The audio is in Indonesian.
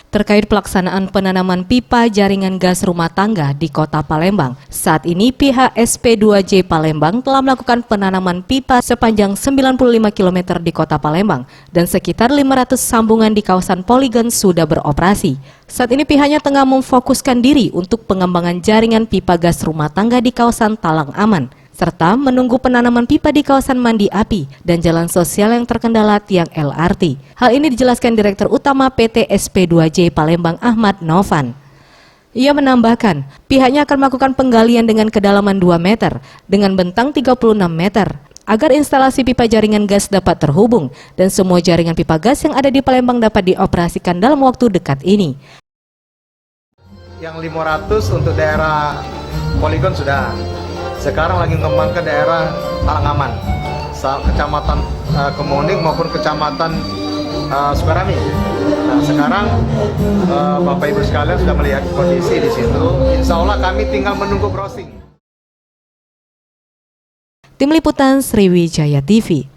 terkait pelaksanaan penanaman pipa jaringan gas rumah tangga di Kota Palembang. Saat ini pihak SP2J Palembang telah melakukan penanaman pipa sepanjang 95 km di Kota Palembang dan sekitar 500 sambungan di kawasan poligon sudah beroperasi. Saat ini pihaknya tengah memfokuskan diri untuk pengembangan jaringan pipa gas rumah tangga di kawasan Talang Aman, serta menunggu penanaman pipa di kawasan Mandi Api dan jalan sosial yang terkendala tiang LRT. Hal ini dijelaskan Direktur Utama PT SP2J Palembang Ahmad Novan. Ia menambahkan, pihaknya akan melakukan penggalian dengan kedalaman 2 meter dengan bentang 36 meter agar instalasi pipa jaringan gas dapat terhubung dan semua jaringan pipa gas yang ada di Palembang dapat dioperasikan dalam waktu dekat ini. Yang 500 untuk daerah poligon sudah. Sekarang lagi mengembang ke daerah Talang Aman, kecamatan Kemuning maupun kecamatan Sukarami. Nah, sekarang Bapak Ibu sekalian sudah melihat kondisi di situ. Insya Allah kami tinggal menunggu browsing. Tim Liputan Sriwijaya TV.